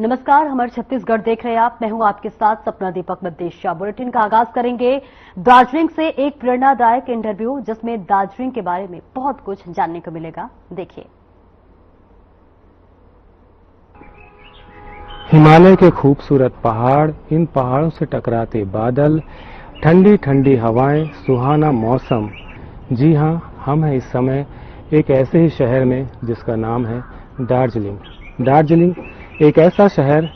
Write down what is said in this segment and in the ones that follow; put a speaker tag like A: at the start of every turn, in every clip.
A: नमस्कार, हमारे छत्तीसगढ़ देख रहे हैं आप। मैं हूं आपके साथ सपना दीपक मद्देशिया। बुलेटिन का आगाज करेंगे दार्जिलिंग से एक प्रेरणादायक इंटरव्यू, जिसमें दार्जिलिंग के बारे में बहुत कुछ जानने को मिलेगा। देखिए।
B: हिमालय के खूबसूरत पहाड़, इन पहाड़ों से टकराते बादल, ठंडी ठंडी हवाएं, सुहाना मौसम। जी हां, हम हैं इस समय एक ऐसे ही शहर में जिसका नाम है दार्जिलिंग। दार्जिलिंग एक ऐसा शहर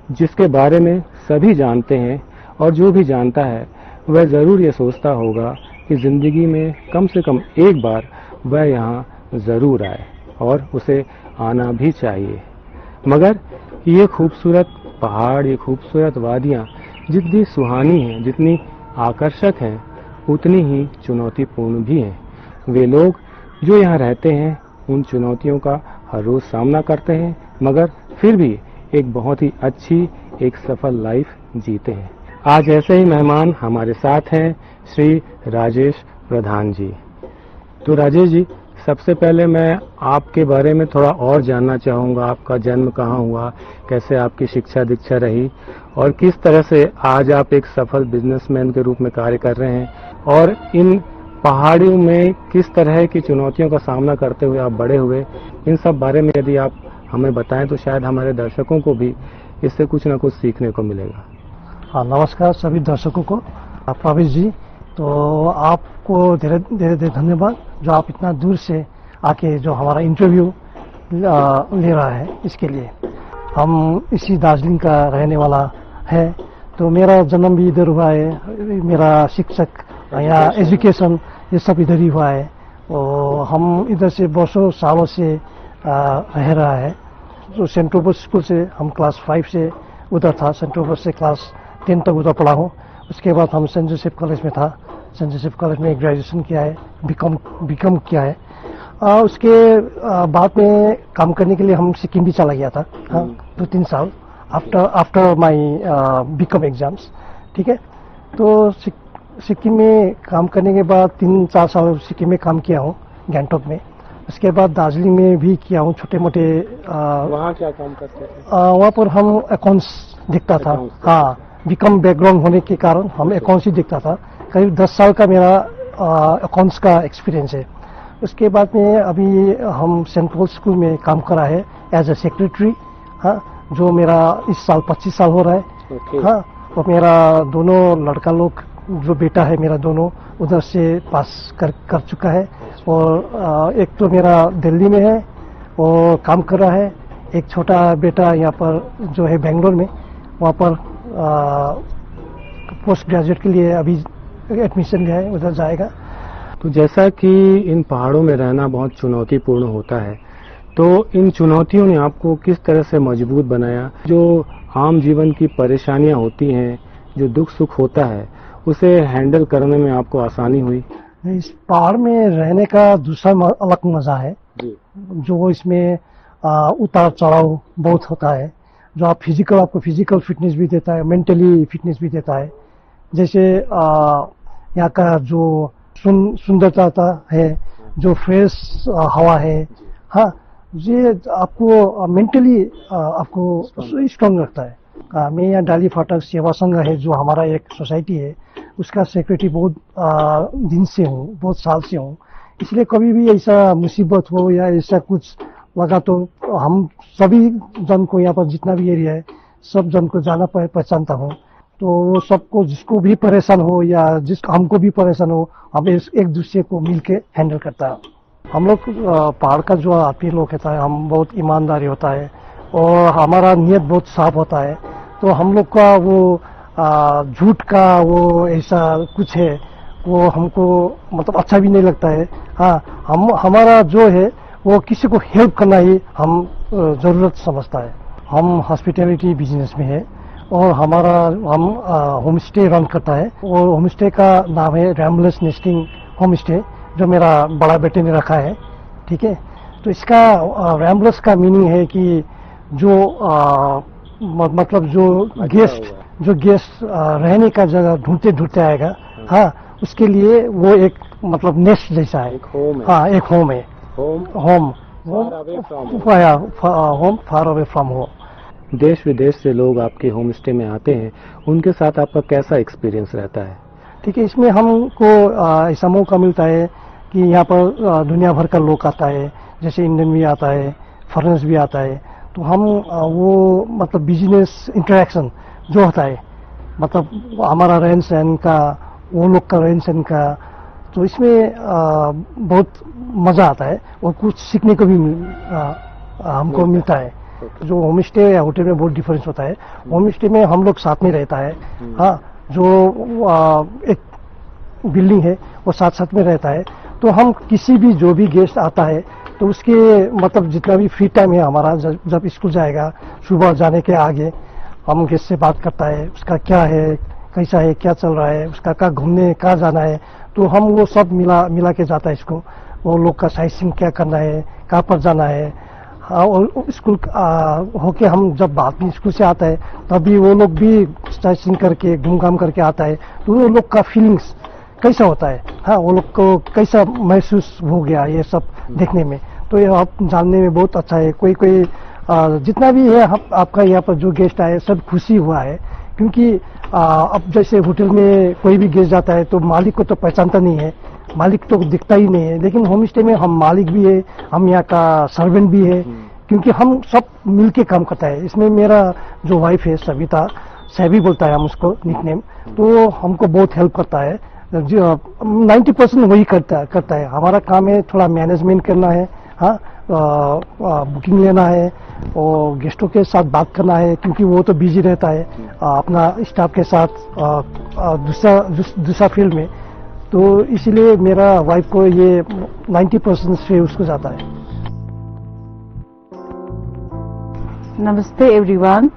B: जिसके बारे में सभी जानते हैं, और जो भी जानता है वह जरूर ये सोचता होगा कि जिंदगी में कम से कम एक बार वह यहाँ जरूर आए, और उसे आना भी चाहिए। मगर ये खूबसूरत पहाड़, ये खूबसूरत वादियाँ जितनी सुहानी हैं, जितनी आकर्षक हैं, उतनी ही चुनौतीपूर्ण भी हैं। वे लोग जो यहाँ रहते हैं उन चुनौतियों का हर रोज सामना करते हैं, मगर फिर भी एक बहुत ही अच्छी, एक सफल लाइफ जीते हैं। आज ऐसे ही मेहमान हमारे साथ हैं श्री राजेश प्रधान जी। तो राजेश जी, सबसे पहले मैं आपके बारे में थोड़ा और जानना चाहूँगा। आपका जन्म कहाँ हुआ, कैसे आपकी शिक्षा दीक्षा रही, और किस तरह से आज आप एक सफल बिजनेसमैन के रूप में कार्य कर रहे हैं, और इन पहाड़ियों में किस तरह की चुनौतियों का सामना करते हुए आप बड़े हुए। इन सब बारे में यदि आप हमें बताएं तो शायद हमारे दर्शकों को भी इससे कुछ न कुछ सीखने को मिलेगा।
C: हाँ, नमस्कार सभी दर्शकों को। प्रवेश जी, तो आपको धीरे धन्यवाद जो आप इतना दूर से आके जो हमारा इंटरव्यू ले रहा है, इसके लिए। हम इसी दार्जिलिंग का रहने वाला है, तो मेरा जन्म भी इधर हुआ है, मेरा शिक्षक या एजुकेशन ये सब इधर ही हुआ है, और हम इधर से वर्षों सालों से रह रहा है। तो सेंट ट्रोपर्स स्कूल से हम क्लास 5 से उधर था, सेंट ट्रोपर्स से क्लास 10 तक उधर पढ़ा हूँ। उसके बाद हम सेंट जोसेफ कॉलेज में था, सेंट जोसेफ कॉलेज में ग्रेजुएशन किया है, बीकॉम किया है। उसके बाद में काम करने के लिए हम सिक्किम भी चला गया था, 2-3 साल आफ्टर माई बीकॉम एग्जाम्स। ठीक है, तो सिक्किम में काम करने के बाद 3-4 साल सिक्किम में काम किया हूँ, गैंगटॉक में। उसके बाद दार्जिलिंग में भी किया हूँ छोटे मोटे।
B: वहाँ क्या काम करते थे?
C: वहाँ पर हम अकाउंट्स देखता था। हाँ, बीकॉम बैकग्राउंड होने के कारण हम अकाउंट्स ही देखता था। करीब 10 साल का मेरा अकाउंट्स का एक्सपीरियंस है। उसके बाद में अभी हम सेंट्रल स्कूल में काम करा है एज ए सेक्रेटरी। हाँ, जो मेरा इस साल 25 साल हो रहा है। हाँ, और मेरा दोनों लड़का लोग, जो बेटा है मेरा, दोनों उधर से पास कर चुका है, और एक तो मेरा दिल्ली में है और काम कर रहा है। एक छोटा बेटा यहाँ पर जो है बेंगलोर में, वहाँ पर पोस्ट ग्रेजुएट के लिए अभी एडमिशन लिया है, उधर जाएगा।
B: तो जैसा कि इन पहाड़ों में रहना बहुत चुनौतीपूर्ण होता है, तो इन चुनौतियों ने आपको किस तरह से मजबूत बनाया? जो आम जीवन की परेशानियां होती हैं, जो दुख सुख होता है, उसे हैंडल करने में आपको आसानी हुई?
C: इस पहाड़ में रहने का दूसरा अलग मजा है जी। जो इसमें उतार चढ़ाव बहुत होता है, जो आपको फिजिकल फिटनेस भी देता है, मेंटली फिटनेस भी देता है। जैसे यहाँ का जो सुंदरता है, जो फ्रेश हवा है, हाँ, ये आपको मेंटली आपको स्ट्रांग रखता है। मैं यहाँ डाली फाटक सेवा संघ है, जो हमारा एक सोसाइटी है, उसका सेक्रेटरी बहुत दिन से हूँ, बहुत साल से हूँ। इसलिए कभी भी ऐसा मुसीबत हो या ऐसा कुछ लगा तो हम सभी जन को, यहाँ पर जितना भी एरिया है, सब जन को जाना पहचानता हूँ। तो वो सबको, जिसको भी परेशान हो या हमको भी परेशान हो, हम एक दूसरे को मिलके हैंडल करता है। हम लोग पहाड़ का जो आदमी लोग होता है, हम बहुत ईमानदारी होता है और हमारा नियत बहुत साफ होता है। तो हम लोग का वो झूठ का वो ऐसा कुछ है, वो हमको मतलब अच्छा भी नहीं लगता है। हाँ, हमारा जो है वो किसी को हेल्प करना ही हम जरूरत समझता है। हम हॉस्पिटैलिटी बिजनेस में है, और हम होम स्टे रन करता है, और होम स्टे का नाम है रैम्बलर्स नेस्टिंग होम स्टे, जो मेरा बड़ा बेटे ने रखा है। ठीक है, तो इसका रैम्बलर्स का मीनिंग है कि जो मतलब जो गेस्ट रहने का जगह ढूंढते आएगा, हाँ, उसके लिए वो एक मतलब नेस्ट जैसा है। हाँ, एक होम है। Home far away from home.
B: देश विदेश से लोग आपके होम स्टे में आते हैं, उनके साथ आपका कैसा एक्सपीरियंस रहता है?
C: ठीक है, इसमें हमको ऐसा मौका मिलता है कि यहाँ पर दुनिया भर का लोग आता है, जैसे इंडियन भी आता है, फॉरेनर्स भी आता है। तो हम वो मतलब बिजनेस इंटरेक्शन जो होता है, मतलब हमारा रहन सहन का, वो लोग का रहन सहन का, तो इसमें बहुत मजा आता है और कुछ सीखने को भी हमको मिलता है। जो होम स्टे या होटल में बहुत डिफरेंस होता है। होम स्टे में हम लोग साथ में रहता है, हाँ, जो एक बिल्डिंग है वो साथ साथ में रहता है। तो हम किसी भी जो भी गेस्ट आता है तो उसके मतलब जितना भी फ्री टाइम है हमारा, जब स्कूल जाएगा सुबह जाने के आगे हम गेस्ट से बात करता है, उसका क्या है, कैसा है, क्या चल रहा है, उसका कहाँ घूमने कहाँ जाना है, तो हम वो सब मिला के जाता है इसको। वो लोग का साइट सीइंग क्या करना है, कहाँ पर जाना है। हाँ, और स्कूल होके हम जब बाद में स्कूल से आता है तभी वो लोग भी साइट सीइंग करके घूम घाम करके आता है, तो वो लोग का फीलिंग्स कैसा होता है, हाँ, वो लोग को कैसा महसूस हो गया ये सब देखने में, तो ये आप जानने में बहुत अच्छा है। कोई जितना भी है आपका यहाँ पर जो गेस्ट आए सब खुशी हुआ है, क्योंकि अब जैसे होटल में कोई भी गेस्ट जाता है तो मालिक को तो पहचानता नहीं है, मालिक तो दिखता ही नहीं है। लेकिन होम स्टे में हम मालिक भी है, हम यहाँ का सर्वेंट भी है, क्योंकि हम सब मिलके काम करता है। इसमें मेरा जो वाइफ है सविता, सैवी बोलता है हम उसको निकनेम, तो हमको बहुत हेल्प करता है। 90% वही करता है। हमारा काम है थोड़ा मैनेजमेंट करना है, हाँ, बुकिंग लेना है और गेस्टों के साथ बात करना है, क्योंकि वो तो बिजी रहता है अपना स्टाफ के साथ दूसरा फील्ड में। तो इसीलिए मेरा वाइफ को ये 90% श्रेय उसको जाता है।
D: Namaste everyone.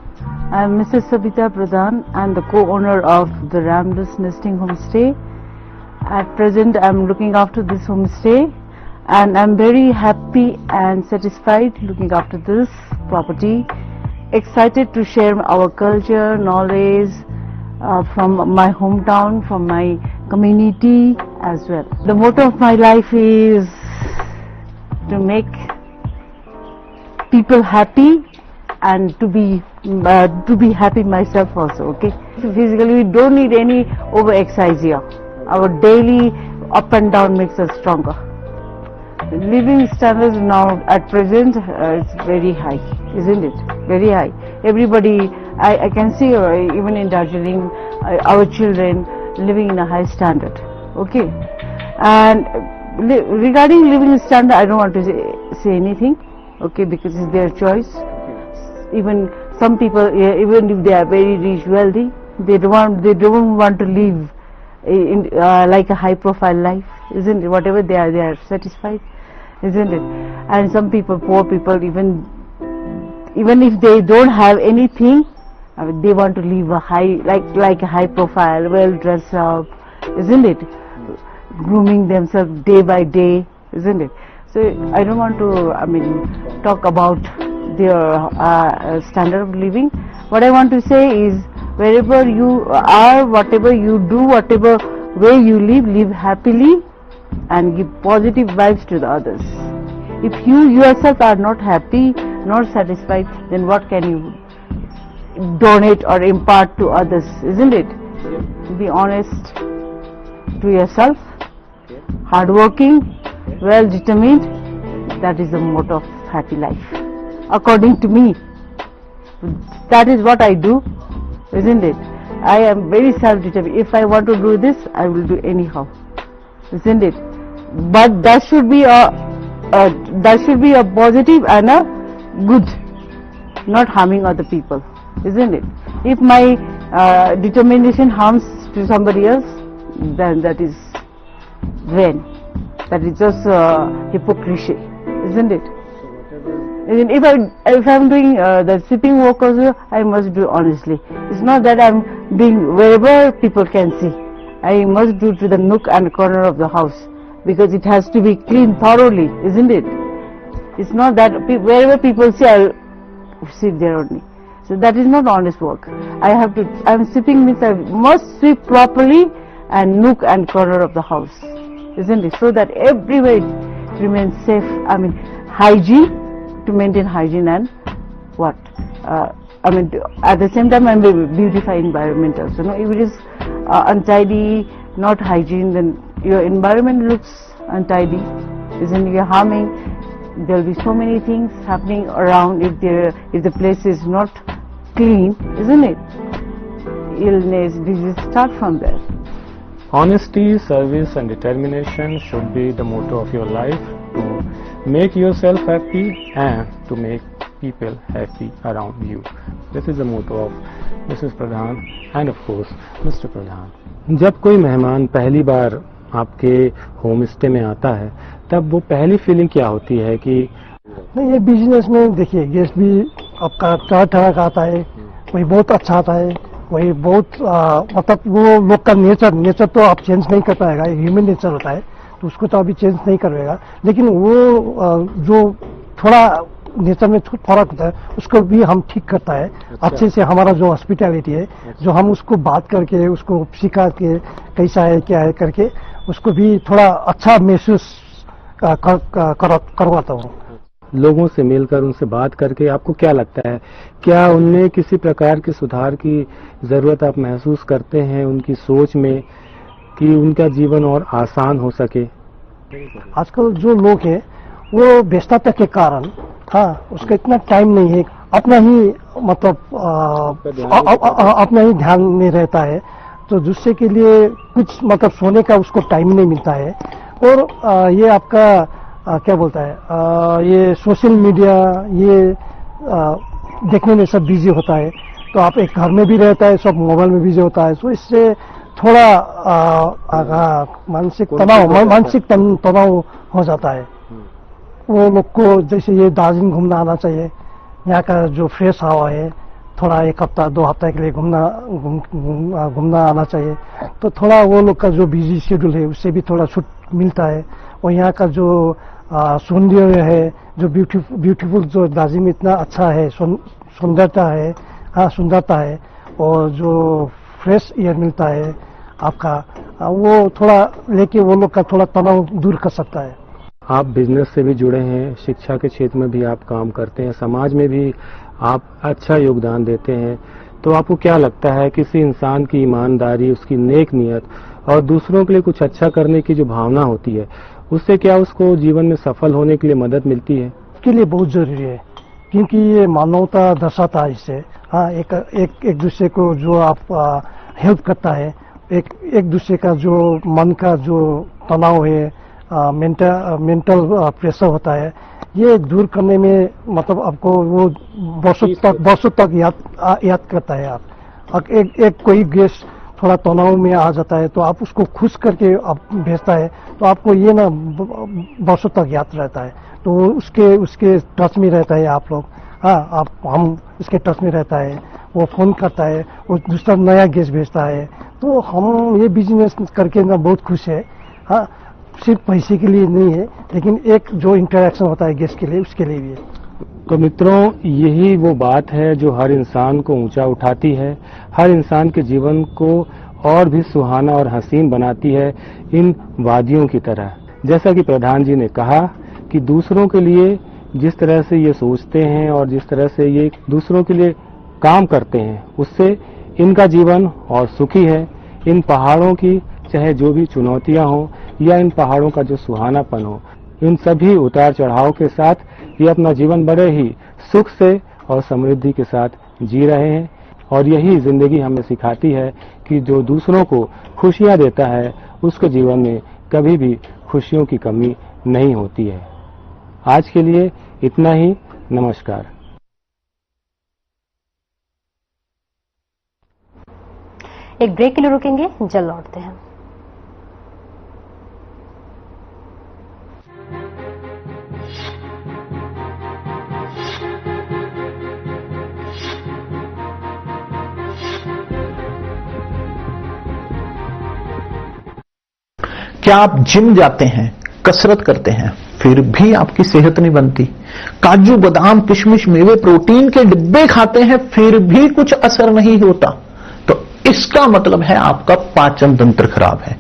D: I am Mrs. Savita Pradhan. I am the co-owner of the Ramdas Nesting Homestay. At present I am looking after this homestay and I am very happy and satisfied looking after this property. Excited to share our culture, knowledge from my hometown, from my community as well. The motto of my life is to make people happy and to be happy myself also. Okay, so physically we don't need any over exercise here. Our daily up and down makes us stronger. Living standards now at present it's very high, isn't it? Very high. Everybody, I can see even in Darjeeling, our children living in a high standard. Okay, and regarding living standard, I don't want to say anything. Okay, because it's their choice. Even some people, even if they are very rich, wealthy, they don't want to live in like a high-profile life, isn't it? Whatever they are satisfied, isn't it? And some people, poor people, even if they don't have anything, they want to live a high, like a high-profile, well-dressed up, isn't it? Grooming themselves day by day, isn't it? So I don't want to, talk about their standard of living. What I want to say is, wherever you are, whatever you do, whatever way you live happily and give positive vibes to the others. If you yourself are not happy, not satisfied, then what can you donate or impart to others, isn't it? Be honest to yourself, hardworking, well determined, that is the motto of happy life. According to me, that is what I do, isn't it? I am very self-determined. If I want to do this, I will do anyhow, isn't it? But that should be a positive and a good, not harming other people, isn't it? If my determination harms to somebody else, then that is vain. That is just hypocrisy, isn't it? If I'm doing the sweeping work also, I must do honestly. It's not that I'm doing wherever people can see. I must do to the nook and corner of the house, because it has to be clean thoroughly, isn't it? It's not that wherever people see, I'll sit there only. So that is not honest work. I'm sweeping means I must sweep properly and nook and corner of the house, isn't it? So that everywhere it remains safe. Hygiene, to maintain hygiene and I mean, at the same time, I beautify environment also. No, if it is untidy, not hygiene, then your environment looks untidy, isn't it? Harming. There will be so many things happening around if the place is not clean, isn't it? Illness, disease start from there.
B: Honesty, service and determination should be the motto of your life, to make yourself happy and to make people happy around you. This is the motto of Mrs. Pradhan and of course Mr. Pradhan. जब कोई मेहमान पहली बार आपके home stay में आता है, तब वो पहली फीलिंग क्या होती है कि
C: नहीं, ये बिजनेस में देखिए गेस्ट भी आपका तरह तरह का आता है, कोई बहुत अच्छा आता है, कोई बहुत मतलब वो लोग का नेचर तो आप चेंज नहीं कर पाएगा, ह्यूमन नेचर होता है तो उसको तो अभी चेंज नहीं करेगा, लेकिन वो जो थोड़ा नेचर में फर्क होता है उसको भी हम ठीक करता है अच्छे से। हमारा जो हॉस्पिटैलिटी है, जो हम उसको बात करके उसको सिखा के कैसा है क्या है करके उसको भी थोड़ा अच्छा महसूस करवाता हूँ।
B: लोगों से मिलकर उनसे बात करके आपको क्या लगता है, क्या उनमें किसी प्रकार के सुधार की जरूरत आप महसूस करते हैं उनकी सोच में, कि उनका जीवन और आसान हो सके?
C: आजकल जो लोग हैं वो व्यस्तता के कारण उसका इतना टाइम नहीं है, अपना ही मतलब अपना ही ध्यान में रहता है, तो दूसरे के लिए कुछ मतलब सोने का उसको टाइम नहीं मिलता है। और ये आपका क्या बोलता है, ये सोशल मीडिया ये देखने में सब बिजी होता है, तो आप एक घर में भी रहता है, सब मोबाइल में बिजी होता है, तो इससे थोड़ा मानसिक तनाव हो जाता है। वो लोग को जैसे ये दार्जिलिंग घूमना आना चाहिए, यहाँ का जो फ्रेश हवा है, थोड़ा एक हफ्ता 2 हफ्ता के लिए घूमना आना चाहिए, तो थोड़ा वो लोग का जो बिजी शेड्यूल है उससे भी थोड़ा छूट मिलता है। और यहाँ का जो सौंदर्य है, जो ब्यूटीफुल जो दार्जिलिंग में इतना अच्छा है, सुंदरता है, और जो फ्रेश एयर मिलता है आपका, वो थोड़ा लेके वो लोग का थोड़ा तनाव दूर कर सकता है।
B: आप बिजनेस से भी जुड़े हैं, शिक्षा के क्षेत्र में भी आप काम करते हैं, समाज में भी आप अच्छा योगदान देते हैं, तो आपको क्या लगता है किसी इंसान की ईमानदारी, उसकी नेक नियत और दूसरों के लिए कुछ अच्छा करने की जो भावना होती है, उससे क्या उसको जीवन में सफल होने के लिए मदद मिलती है?
C: उसके लिए बहुत जरूरी है, क्योंकि ये मानवता दर्शाता है इससे। एक दूसरे को जो आप हेल्प करता है, एक दूसरे का जो मन का जो तनाव है, मेंटल प्रेशर होता है, ये दूर करने में मतलब आपको वो वर्षों तक याद करता है। आप एक कोई गेस्ट थोड़ा तनाव में आ जाता है तो आप उसको खुश करके आप भेजता है, तो आपको ये ना वर्षों तक याद रहता है, तो उसके टच में रहता है आप लोग। हम इसके टच में रहता है, वो फोन करता है, वो दूसरा नया गेस्ट भेजता है, तो हम ये बिजनेस करके ना बहुत खुश है। सिर्फ पैसे के लिए नहीं है, लेकिन एक जो इंटरेक्शन होता है गेस्ट के लिए, उसके लिए भी है।
B: तो मित्रों, यही वो बात है जो हर इंसान को ऊंचा उठाती है, हर इंसान के जीवन को और भी सुहाना और हसीन बनाती है, इन वादियों की तरह। जैसा कि प्रधान जी ने कहा कि दूसरों के लिए जिस तरह से ये सोचते हैं और जिस तरह से ये दूसरों के लिए काम करते हैं, उससे इनका जीवन और सुखी है। इन पहाड़ों की चाहे जो भी चुनौतियां हो या इन पहाड़ों का जो सुहानापन हो, इन सभी उतार चढ़ाव के साथ ये अपना जीवन बड़े ही सुख से और समृद्धि के साथ जी रहे हैं। और यही जिंदगी हमें सिखाती है कि जो दूसरों को खुशियां देता है, उसके जीवन में कभी भी खुशियों की कमी नहीं होती है। आज के लिए इतना ही। नमस्कार।
A: एक ब्रेक के लिए रुकेंगे, जल्द लौटते हैं।
E: क्या आप जिम जाते हैं, कसरत करते हैं, फिर भी आपकी सेहत नहीं बनती? काजू बादाम किशमिश मेवे प्रोटीन के डिब्बे खाते हैं, फिर भी कुछ असर नहीं होता, तो इसका मतलब है आपका पाचन तंत्र खराब है।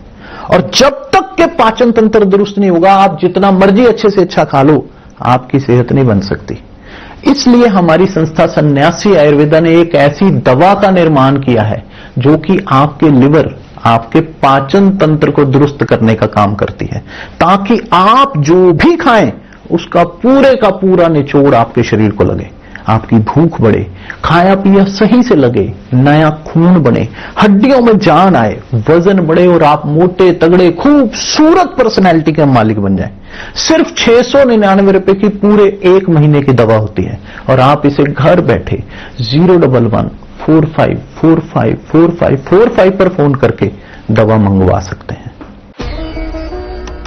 E: और जब तक के पाचन तंत्र दुरुस्त नहीं होगा, आप जितना मर्जी अच्छे से अच्छा खा लो, आपकी सेहत नहीं बन सकती। इसलिए हमारी संस्था सन्यासी आयुर्वेदा ने एक ऐसी दवा का निर्माण किया है जो कि आपके लिवर, आपके पाचन तंत्र को दुरुस्त करने का काम करती है, ताकि आप जो भी खाएं उसका पूरे का पूरा निचोड़ आपके शरीर को लगे, आपकी भूख बढ़े, खाया पिया सही से लगे, नया खून बने, हड्डियों में जान आए, वजन बढ़े और आप मोटे तगड़े खूबसूरत पर्सनैलिटी के मालिक बन जाएं। सिर्फ 699 रुपए की पूरे 1 महीने की दवा होती है और आप इसे घर बैठे 01145454545 पर फोन करके दवा मंगवा सकते हैं।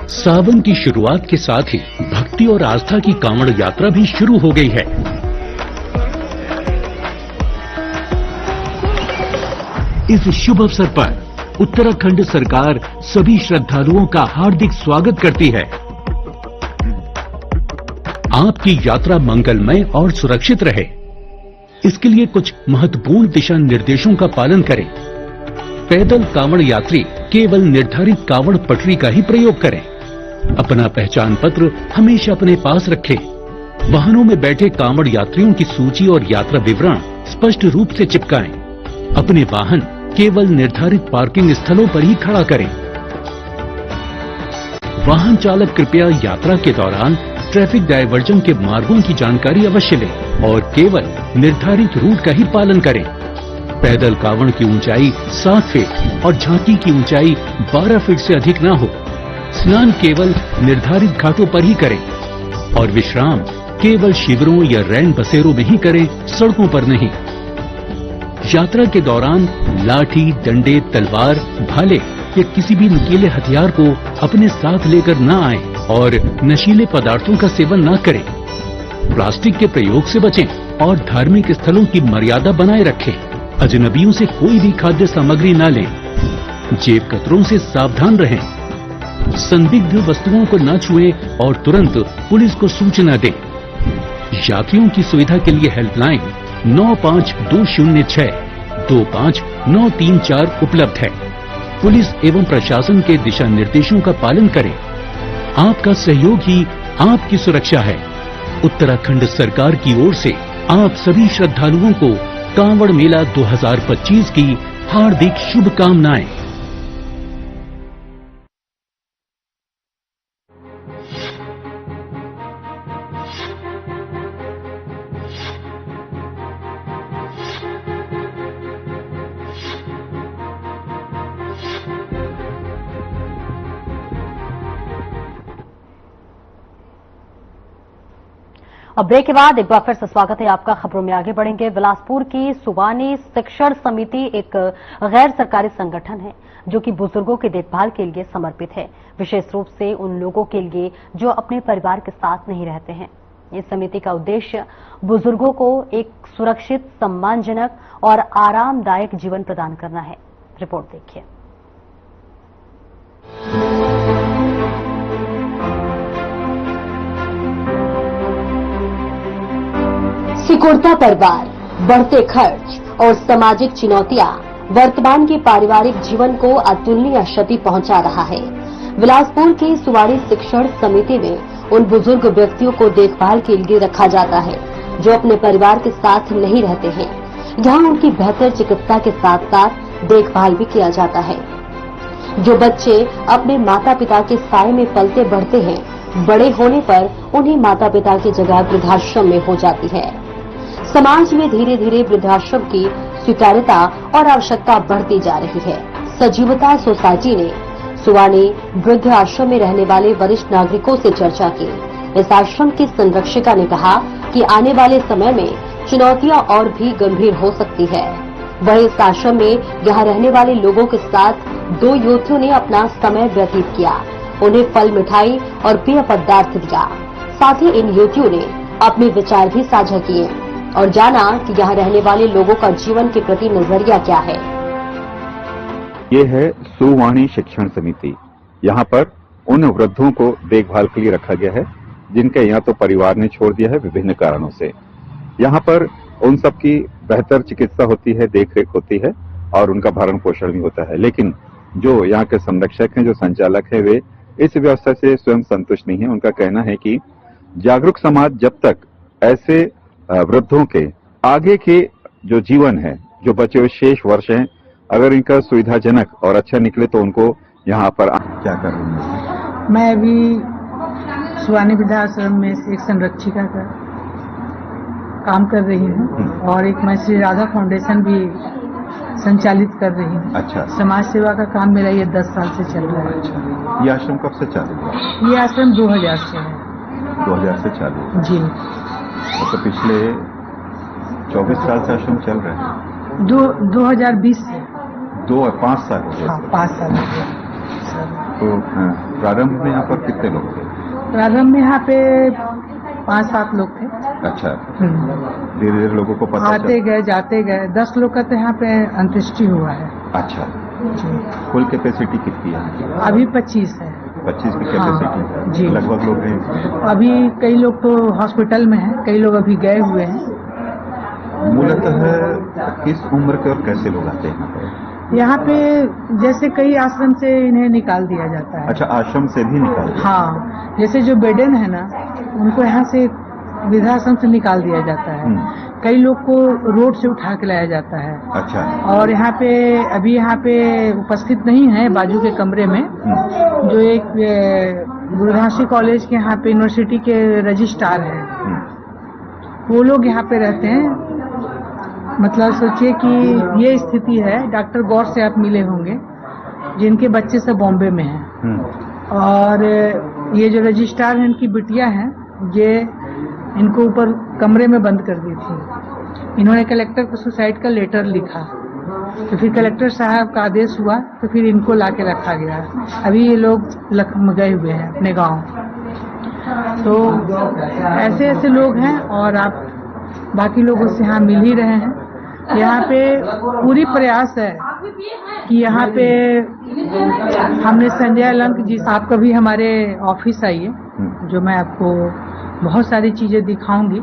F: सावन की शुरुआत के साथ ही भक्ति और आस्था की कांवड़ यात्रा भी शुरू हो गई है। इस शुभ अवसर पर उत्तराखंड सरकार सभी श्रद्धालुओं का हार्दिक स्वागत करती है। आपकी यात्रा मंगलमय और सुरक्षित रहे, इसके लिए कुछ महत्वपूर्ण दिशा निर्देशों का पालन करें। पैदल कांवड़ यात्री केवल निर्धारित कांवड़ पटरी का ही प्रयोग करें। अपना पहचान पत्र हमेशा अपने पास रखें। वाहनों में बैठे कांवड़ यात्रियों की सूची और यात्रा विवरण स्पष्ट रूप से चिपकाएं। अपने वाहन केवल निर्धारित पार्किंग स्थलों पर ही खड़ा करें। वाहन चालक कृपया यात्रा के दौरान ट्रैफिक डायवर्जन के मार्गों की जानकारी अवश्य लें और केवल निर्धारित रूट का ही पालन करें। पैदल कांवड़ की ऊंचाई 7 फीट और झांकी की ऊंचाई 12 फीट से अधिक ना हो। स्नान केवल निर्धारित घाटों पर ही करें और विश्राम केवल शिविरों या रैन बसेरों में ही करें, सड़कों पर नहीं। यात्रा के दौरान लाठी, डंडे, तलवार, भाले या किसी भी नुकीले हथियार को अपने साथ लेकर न आएं और नशीले पदार्थों का सेवन न करें। प्लास्टिक के प्रयोग से बचें और धार्मिक स्थलों की मर्यादा बनाए रखें। अजनबियों से कोई भी खाद्य सामग्री न लें। जेब कतरों से सावधान रहें। संदिग्ध वस्तुओं को न छुएं और तुरंत पुलिस को सूचना दें। यात्रियों की सुविधा के लिए हेल्पलाइन 9520625934 उपलब्ध है। पुलिस एवं प्रशासन के दिशा निर्देशों का पालन करें। आपका सहयोग ही आपकी सुरक्षा है। उत्तराखंड सरकार की ओर से आप सभी श्रद्धालुओं को कांवड़ मेला 2025 की हार्दिक शुभकामनाएं।
A: अब ब्रेक के बाद एक बार फिर से स्वागत है आपका। खबरों में आगे बढ़ेंगे। बिलासपुर की सुवानी शिक्षण समिति एक गैर सरकारी संगठन है जो कि बुजुर्गों की देखभाल के लिए समर्पित है, विशेष रूप से उन लोगों के लिए जो अपने परिवार के साथ नहीं रहते हैं। इस समिति का उद्देश्य बुजुर्गों को एक सुरक्षित, सम्मानजनक और आरामदायक जीवन प्रदान करना है। रिपोर्ट देखिए।
G: सिकुड़ता परिवार, बढ़ते खर्च और सामाजिक चुनौतियां वर्तमान के पारिवारिक जीवन को अतुलनीय क्षति पहुंचा रहा है। बिलासपुर की सुवानी शिक्षण समिति में उन बुजुर्ग व्यक्तियों को देखभाल के लिए रखा जाता है जो अपने परिवार के साथ नहीं रहते हैं। यहाँ उनकी बेहतर चिकित्सा के साथ साथ देखभाल भी किया जाता है। जो बच्चे अपने माता पिता के साए में पलते बढ़ते हैं, बड़े होने पर उन्हें माता पिता की जगह वृद्धाश्रम में हो जाती है। समाज में धीरे धीरे वृद्धाश्रम की स्वीकार्यता और आवश्यकता बढ़ती जा रही है। सजीवता सोसाइटी ने सुवानी वृद्ध आश्रम में रहने वाले वरिष्ठ नागरिकों से चर्चा की। इस आश्रम की संरक्षिका ने कहा कि आने वाले समय में चुनौतियां और भी गंभीर हो सकती है। वहीं इस आश्रम में यहाँ रहने वाले लोगों के साथ 2 युवतियों ने अपना समय व्यतीत किया। उन्हें फल, मिठाई और पेय पदार्थ दिया। साथ ही इन युवतियों ने अपने विचार भी साझा किए और जाना कि यहाँ रहने वाले लोगों का जीवन के प्रति नजरिया क्या है।
H: ये है सुवानी शिक्षण समिति। यहाँ पर उन वृद्धों को देखभाल के लिए रखा गया है जिनके यहाँ तो परिवार ने छोड़ दिया है विभिन्न कारणों से। यहाँ पर उन सब की बेहतर चिकित्सा होती है, देखरेख होती है और उनका भरण पोषण भी होता है। लेकिन जो यहाँ के संरक्षक हैं, जो संचालक हैं, वे इस व्यवस्था से स्वयं संतुष्ट नहीं है। उनका कहना है कि जागरूक समाज जब तक ऐसे वृद्धों के आगे के जो जीवन है, जो बचे हुए शेष वर्ष हैं, अगर इनका सुविधाजनक और अच्छा निकले तो उनको यहाँ पर क्या कर रही हैं?
I: मैं अभी सुवानी वृद्धाश्रम में एक संरक्षिका का काम कर रही हूँ और एक मैं श्री राधा फाउंडेशन भी संचालित कर रही हूँ।
H: अच्छा।
I: समाज सेवा का काम मेरा ये 10 साल से चल रहा है।
H: अच्छा। ये आश्रम कब से चालू हुआ?
I: ये आश्रम 2000 से है।
H: 2000 से चालू हुआ?
I: जी।
H: तो पिछले 24 साल से आश्रम चल रहा है?
I: 2020 से।
H: 5 साल हो गए?
I: हाँ, 5 साल हो गए।
H: तो प्रारंभ में यहाँ पर कितने लोग थे?
I: प्रारंभ में यहाँ पे 5-7 लोग थे।
H: अच्छा। धीरे धीरे लोगों को पता
I: आते गए जाते गए 10 लोग का तो यहाँ पे अंत्येष्टि हुआ है।
H: अच्छा।
I: जी।
H: कुल कैपेसिटी कितनी है?
I: अभी 25 है।
H: 25 की कैपेसिटी है?
I: जी।
H: लगभग लोग हैं इसमें?
I: अभी कई लोग तो हॉस्पिटल में हैं, कई लोग अभी गए हुए हैं।
H: मूलतः किस उम्र के और कैसे लोग आते हैं यहाँ पर?
I: यहाँ पे जैसे कई आश्रम से इन्हें निकाल दिया जाता है।
H: अच्छा, आश्रम से भी निकाल दिया?
I: हाँ, जैसे जो बेडन है ना, उनको यहाँ से वृद्धाश्रम से निकाल दिया जाता है। कई लोग को रोड से उठा के लाया जाता है।
H: अच्छा।
I: और यहाँ पे अभी यहाँ पे उपस्थित नहीं है, बाजू के कमरे में जो एक गुरुदासी कॉलेज के यहाँ पे यूनिवर्सिटी के रजिस्ट्रार है, वो लोग यहाँ पे रहते हैं। मतलब सोचिए कि ये स्थिति है, डॉक्टर गौर से आप मिले होंगे, जिनके बच्चे सब बॉम्बे में हैं। और ये जो रजिस्ट्रार हैं, इनकी बिटिया हैं, ये इनको ऊपर कमरे में बंद कर दी थी। इन्होंने कलेक्टर को सुसाइड का लेटर लिखा, तो फिर कलेक्टर साहब का आदेश हुआ, तो फिर इनको लाके रखा गया। अभी ये लोग लखनऊ गए हुए हैं अपने गांव। तो ऐसे ऐसे लोग हैं और आप बाकी लोगों से यहाँ मिल ही रहे हैं। यहाँ पे पूरी प्रयास है कि यहाँ पे हमने संजय अलंक जी, आप कभी हमारे ऑफिस आइए, जो मैं आपको बहुत सारी चीजें दिखाऊंगी।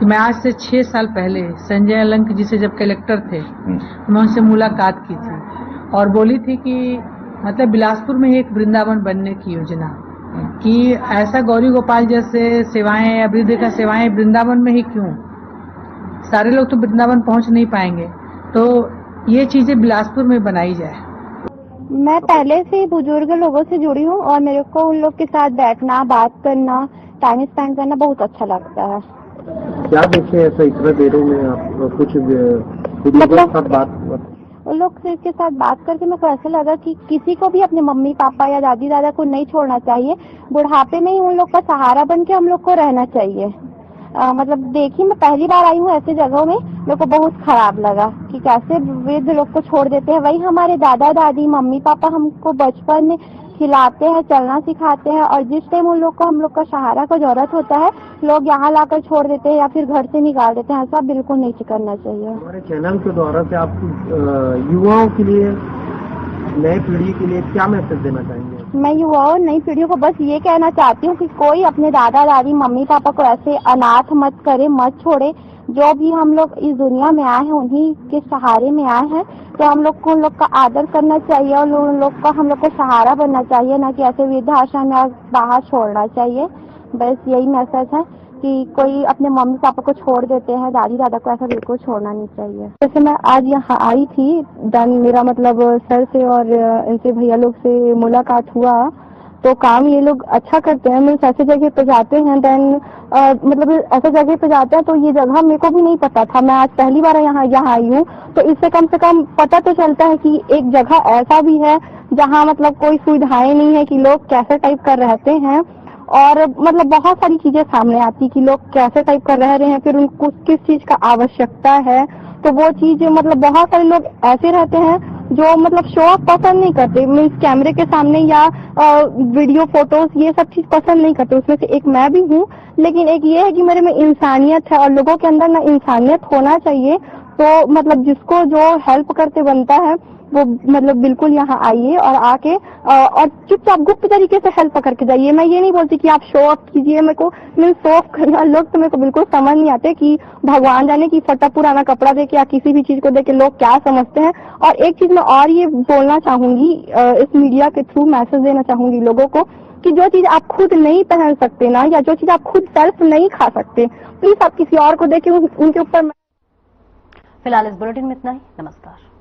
I: कि मैं आज से 6 साल पहले संजय अलंक जी से जब कलेक्टर थे, मैं उनसे मुलाकात की थी और बोली थी कि मतलब बिलासपुर में एक वृंदावन बनने की योजना, कि ऐसा गौरी गोपाल जैसे सेवाएं या वृद्ध का सेवाएं वृंदावन में ही क्यों, सारे लोग तो वृंदावन पहुंच नहीं पाएंगे, तो ये चीजें बिलासपुर में बनाई जाए।
J: मैं पहले से ही बुजुर्ग लोगों से जुड़ी हूँ और मेरे को उन लोग के साथ बैठना, बात करना, टाइम स्पेंड करना बहुत अच्छा लगता है।
K: क्या देखे ऐसा इतना देरों में आप कुछ
J: मतलब उन लोग के साथ बात करके मेरे को ऐसा लगा कि किसी को भी अपने मम्मी पापा या दादी दादा को नहीं छोड़ना चाहिए। बुढ़ापे में ही उन लोग का सहारा बन के हम लोग को रहना चाहिए। मतलब देखिए, मैं पहली बार आई हूँ ऐसे जगहों में, मेरे को बहुत खराब लगा कि कैसे वृद्ध लोग को छोड़ देते हैं। वही हमारे दादा दादी मम्मी पापा हमको बचपन में खिलाते हैं, चलना सिखाते हैं, और जिस टाइम उन लोग को हम लोग का सहारा का जरूरत होता है, लोग यहाँ लाकर छोड़ देते हैं या फिर घर से निकाल देते हैं। ऐसा बिल्कुल नहीं करना चाहिए।
K: हमारे चैनल के द्वारा से आप युवाओं के लिए, नई पीढ़ी के लिए क्या मैसेज देना चाहेंगे?
J: मैं युवाओं नई पीढ़ियों को बस ये कहना चाहती हूँ कि कोई अपने दादा दादी मम्मी पापा को ऐसे अनाथ मत करे, मत छोड़े। जो भी हम लोग इस दुनिया में आए हैं, उन्हीं के सहारे में आए हैं, तो हम लोग को उन लोग का आदर करना चाहिए और उन लोग का हम लोग को सहारा बनना चाहिए, ना कि ऐसे वृद्धाश्रम या बाहर छोड़ना चाहिए। बस यही मैसेज है कि कोई अपने मम्मी पापा को छोड़ देते हैं, दादी दादा को ऐसा बिल्कुल छोड़ना नहीं चाहिए। जैसे मैं आज यहाँ आई थी, देन मेरा मतलब सर से और इनसे भैया लोग से मुलाकात हुआ, तो काम ये लोग अच्छा करते हैं। मीन्स ऐसे जगह पे जाते हैं, देन मतलब ऐसे जगह पे जाते हैं, तो ये जगह मेरे को भी नहीं पता था। मैं आज पहली बार यहाँ आई हूँ, तो इससे कम से कम पता तो चलता है कि एक जगह ऐसा भी है जहाँ मतलब कोई सुविधाएं नहीं है, कि लोग कैसे टाइप कर रहते हैं, और मतलब बहुत सारी चीजें सामने आती कि लोग कैसे टाइप कर रहे हैं, फिर उनको किस चीज का आवश्यकता है। तो वो चीज मतलब बहुत सारे लोग ऐसे रहते हैं जो मतलब शो ऑफ पसंद नहीं करते, मीन्स कैमरे के सामने या वीडियो फोटोज ये सब चीज पसंद नहीं करते। उसमें से एक मैं भी हूँ, लेकिन एक ये है कि मेरे में इंसानियत है और लोगों के अंदर ना इंसानियत होना चाहिए। तो मतलब जिसको जो हेल्प करते बनता है वो मतलब बिल्कुल यहाँ आइए और आके और चुपचाप गुप्त तरीके से हेल्प करके जाइए। मैं ये नहीं बोलती कि आप शो ऑफ कीजिए, मेरे को मीन्स शो ऑफ करना लोग तो मेरे को बिल्कुल समझ नहीं आते कि भगवान जाने की फटा पुराना कपड़ा देके या किसी भी चीज को देके लोग क्या समझते हैं। और एक चीज मैं और ये बोलना चाहूंगी, इस मीडिया के थ्रू मैसेज देना चाहूंगी लोगों को कि जो चीज आप खुद नहीं पहन सकते ना, या जो चीज आप खुद सेल्फ नहीं खा सकते, प्लीज आप किसी और को देके उनके ऊपर।
A: फिलहाल इस बुलेटिन में इतना ही। नमस्कार।